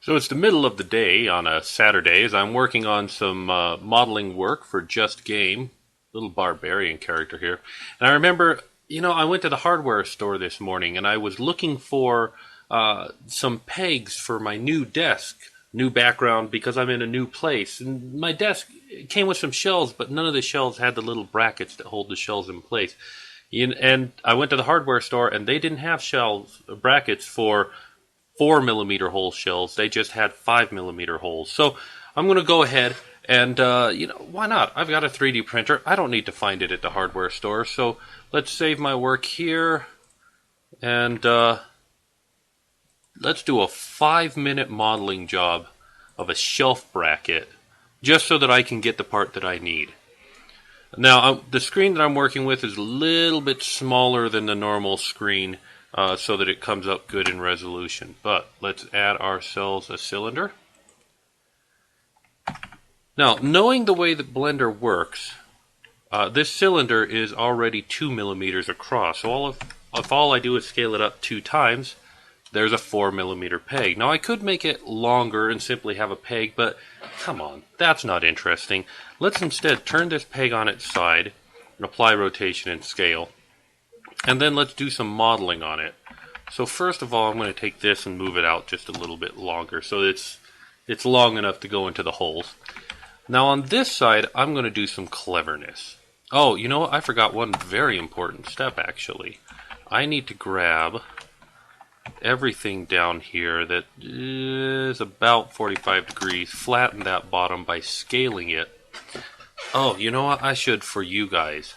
So it's the middle of the day on a Saturday as I'm working on some modeling work for Just Game, little barbarian character here. And I remember, I went to the hardware store this morning and I was looking for some pegs for my new desk, new background because I'm in a new place. And my desk came with some shelves, but none of the shelves had the little brackets that hold the shelves in place. And I went to the hardware store and they didn't have shelves, brackets for 4 millimeter hole shells. They just had 5 millimeter holes. So I'm going to go ahead and, why not? I've got a 3D printer. I don't need to find it at the hardware store. So let's save my work here. And let's do a 5-minute modeling job of a shelf bracket just so that I can get the part that I need. Now, the screen that I'm working with is a little bit smaller than the normal screen, so that it comes up good in resolution. But let's add ourselves a cylinder. Now, knowing the way that Blender works, this cylinder is already 2 millimeters across. So if all I do is scale it up 2 times, there's a 4 millimeter peg. Now, I could make it longer and simply have a peg, but come on, that's not interesting. Let's instead turn this peg on its side and apply rotation and scale. And then let's do some modeling on it. So first of all, I'm going to take this and move it out just a little bit longer so it's long enough to go into the holes. Now on this side, I'm going to do some cleverness. Oh, you know what? I forgot one very important step actually. I need to grab everything down here that is about 45 degrees, flatten that bottom by scaling it. Oh, you know what? I should, for you guys,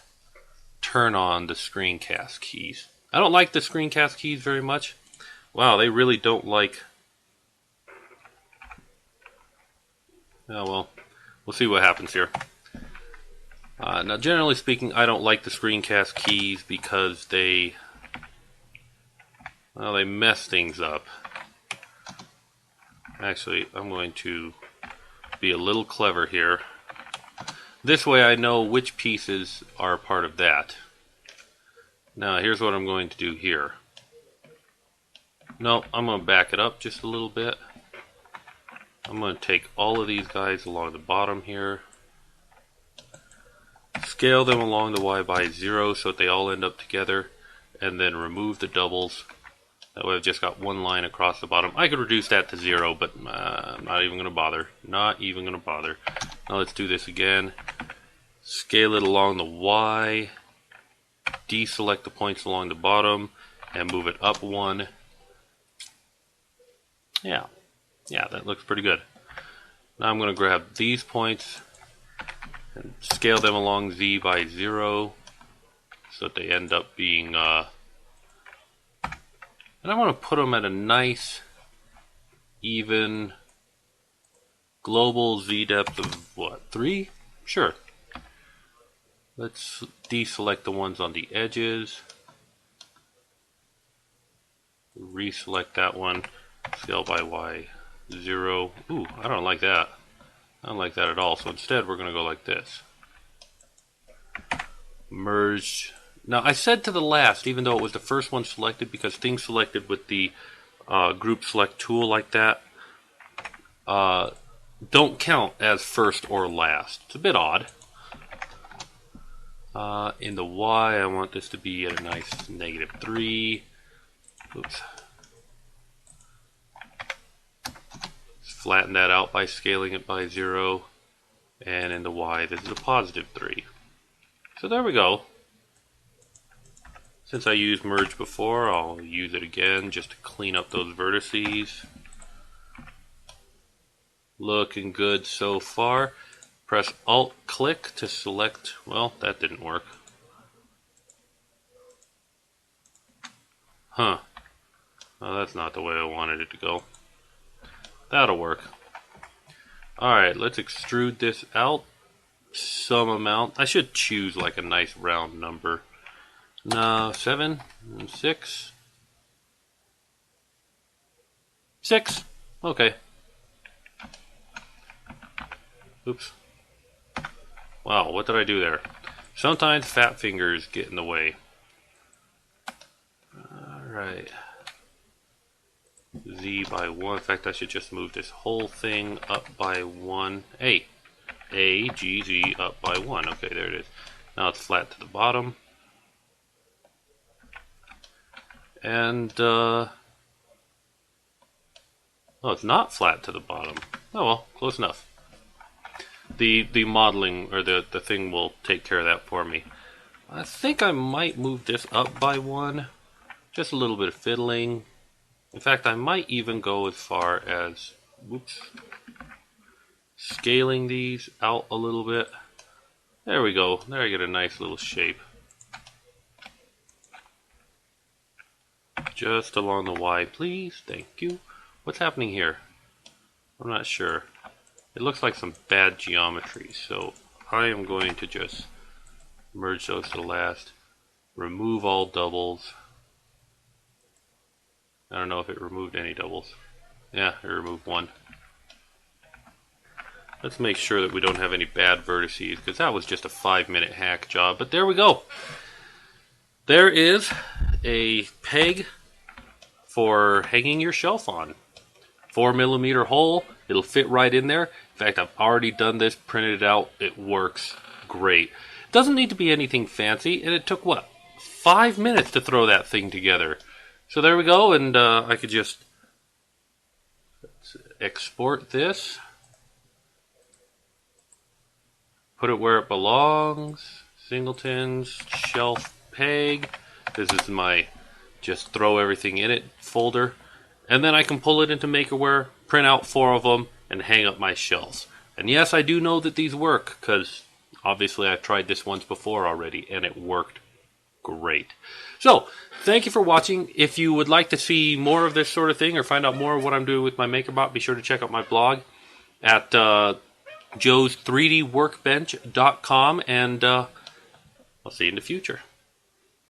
turn on the screencast keys. I don't like the screencast keys very much. Wow, they really don't like... Oh well, we'll see what happens here. Now generally speaking, I don't like the screencast keys because they mess things up. Actually, I'm going to be a little clever here. This way I know which pieces are part of that. Now here's what I'm going to do here. No, I'm going to back it up just a little bit. I'm going to take all of these guys along the bottom here. Scale them along the Y by 0 so that they all end up together. And then remove the doubles. That way I've just got one line across the bottom. I could reduce that to 0, but I'm not even going to bother. Not even going to bother. Now let's do this again. Scale it along the Y. Deselect the points along the bottom. And move it up 1. Yeah, that looks pretty good. Now I'm going to grab these points and scale them along Z by 0 so that they end up being... And I want to put them at a nice, even, global Z depth of, what, 3? Sure. Let's deselect the ones on the edges. Reselect that one. Scale by Y 0. Ooh, I don't like that. I don't like that at all. So instead we're going to go like this. Merge. Now I said to the last, even though it was the first one selected, because things selected with the group select tool like that don't count as first or last. It's a bit odd. In the Y, I want this to be at a nice -3. Oops. Flatten that out by scaling it by 0. And in the Y, this is a +3. So there we go. Since I used merge before, I'll use it again just to clean up those vertices. Looking good so far. Press Alt-click to select... Well, that didn't work. Huh. Well, that's not the way I wanted it to go. That'll work. Alright, let's extrude this out some amount. I should choose like a nice round number. No, 7 and 6. 6. Okay. Oops. Wow, what did I do there? Sometimes fat fingers get in the way. Alright. Z by 1. In fact, I should just move this whole thing up by 1. A, G, Z up by 1. Okay, there it is. Now it's flat to the bottom. And, oh, it's not flat to the bottom. Oh well, close enough. The modeling, or the thing will take care of that for me. I think I might move this up by 1. Just a little bit of fiddling. In fact, I might even go as far as, whoops, scaling these out a little bit. There we go. There I get a nice little shape. Just along the Y, please. Thank you. What's happening here? I'm not sure. It looks like some bad geometry, so I am going to just merge those to the last. Remove all doubles. I don't know if it removed any doubles. Yeah, it removed 1. Let's make sure that we don't have any bad vertices, because that was just a 5-minute hack job. But there we go. There is a peg for hanging your shelf on. 4mm hole. It'll fit right in there. In fact, I've already done this, printed it out. It works great. It doesn't need to be anything fancy, and it took, what, 5 minutes to throw that thing together. So there we go, and I could just export this, put it where it belongs, singletons, shelf peg. This is my just throw everything in it folder, and then I can pull it into Makerware, print out 4 of them, and hang up my shelves. And yes, I do know that these work, because obviously I've tried this once before already, and it worked great. So, thank you for watching. If you would like to see more of this sort of thing or find out more of what I'm doing with my MakerBot, be sure to check out my blog at joes3dworkbench.com, and I'll see you in the future.